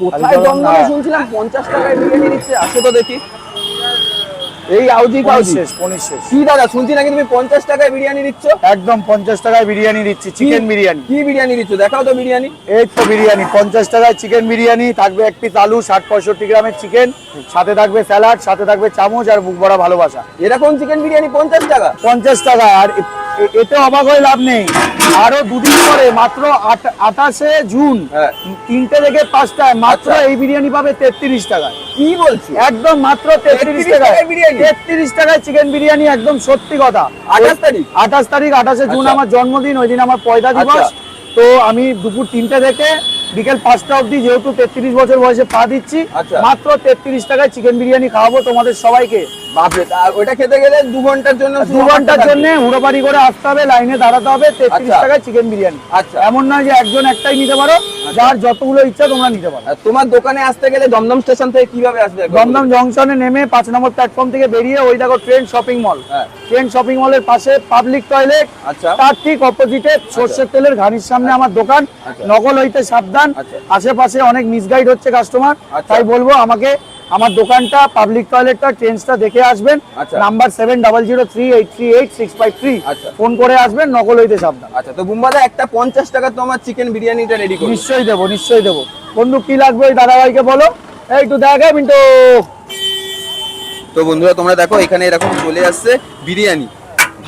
কোথায় দমদমে শুনছিলাম 50 টাকায় বিরিয়ানি দিচ্ছে, আসে তো দেখি। এই আউজি কাউজি পনির শেষ। কি দাদা শুনছি নাকি তুমি 50 টাকায় বিরিয়ানি দিচ্ছ? একদম 50 টাকায় বিরিয়ানি দিচ্ছি, চিকেন বিরিয়ানি। কি বিরিয়ানি দিচ্ছ দেখাও তো বিরিয়ানি। এই তো বিরিয়ানি 50 টাকায় চিকেন বিরিয়ানি, থাকবে এক পিস আলু, 60-65 গ্রামের চিকেন, সাথে থাকবে স্যালাড, সাথে থাকবে চামচ আর বুক ভরা ভালোবাসা। এরকম চিকেন বিরিয়ানি 50 টাকা? 50 টাকা। আর এতে অবাক হয়ে লাভ নেই, আরো দুদিন পরে মাত্র 28শে জুন 3টে থেকে 5টায় মাত্র এই বিরিয়ানি পাবে 33 টাকায়। কি বলছি? একদম মাত্র 33 টাকায় বিরিয়ানি। 33 টাকায় চিকেন বিরিয়ানি, একদম সত্যি কথা। 28 তারিখ 28শে জুন আমার জন্মদিন, ওই দিন আমার পয়লা দিবস। তো আমি দুপুর 3টে থেকে বিকেল 5টা অবধি, যেহেতু 33 বছর বয়সে পা দিচ্ছি, মাত্র 33 টাকায় চিকেন বিরিয়ানি খাওয়াবো তোমাদের সবাইকে। বাপরে, ওটা খেতে গেলে 2 ঘন্টার জন্য 2 ঘন্টার জন্য হুড়োপাড়ি করে আসতে হবে, লাইনে দাঁড়াতে হবে। 33 টাকায় চিকেন বিরিয়ানি। এমন নয় যে একজন একটাই নিতে পারো, যার যতগুলো ইচ্ছা তোমরা নিতে পারো। তোমার দোকানে আসতে গেলে দমদম স্টেশন থেকে কিভাবে আসবে? দমদম জংশনে নেমে 5 নম্বর প্ল্যাটফর্ম থেকে বেরিয়ে ওই দেখো train shopping mall, train shopping মলের পাশে পাবলিক টয়লেট, তার ঠিক অপোজিটে সরষের তেলের ঘানির সামনে আমার দোকান। নকল হইতে সাবধান, আশেপাশে অনেক মিসগাইড হচ্ছে কাস্টমার, তাই বলবো আমাকে আমার দোকানটা, পাবলিক টয়লেটটা, ট্রেনসটা দেখে আসবেন। নাম্বার 7003838653, ফোন করে আসবেন, নকল হইতে সাবধান। আচ্ছা, তো বুম্বাদা একটা 50 টাকা তো আমার চিকেন বিরিয়ানিটা রেডি করো। নিশ্চয়ই দেবো, নিশ্চয়ই দেবো। বন্ধু কি লাগবে ওই দাদাভাইকে বলো, একটু দেখে মিন্টু। তো বন্ধুরা তোমরা দেখো এখানে এরকম চলে আসছে বিরিয়ানি,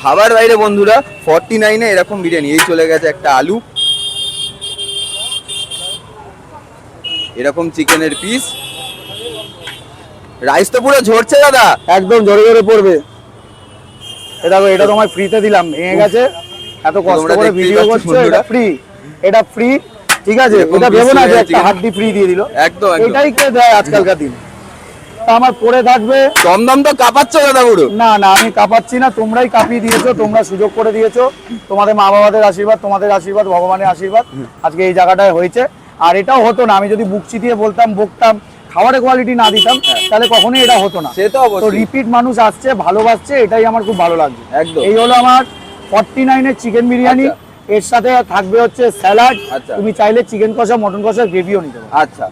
ভাবার বাইরে বন্ধুরা। 49-এ এরকম বিরিয়ানি। এই চলে গেছে একটা আলু, এরকম চিকেনের পিস, রাইস তো পুরো ঝরছে দাদা, একদম জোরে জোরে পড়বে। এটা দেখো, এটা তোমায় ফ্রিতে দিলাম, ভেঙে গেছে। এত কষ্ট করে ভিডিও করছো, এটা ফ্রি, এটা ফ্রি, ঠিক আছে? এটা ভেবো না যে একটা হাড্ডি ফ্রি দিয়ে দিল, একদম এটাই কে দেয় আজকালকার দিন। আমার পরে থাকবে দমদম তো কাঁপাচ্ছ দাদা পুরো। না না, আমি কাঁপাচ্ছি না, তোমরাই কাঁপিয়ে দিয়েছো, তোমরা সুযোগ করে দিয়েছো। তোমাদের মা বাবাদের আশীর্বাদ, তোমাদের আশীর্বাদ, ভগবানের আশীর্বাদ, আজকে এই জায়গাটায় হয়েছে। আর এটাও হতো না আমি যদি বুক চিতিয়ে বলতাম, বকতাম, খাবারের কোয়ালিটি না দিতাম, তাহলে কখনোই এটা হতো না। সে তো তো রিপিট মানুষ আসছে, ভালোবাসছে, এটাই আমার খুব ভালো লাগছে। একদম। এই হলো আমার 49-এর চিকেন বিরিয়ানি। এর সাথে থাকবে হচ্ছে স্যালাড, তুমি চাইলে চিকেন কষা, মটন কষা, গ্রেভিও নিতে পারো। আচ্ছা।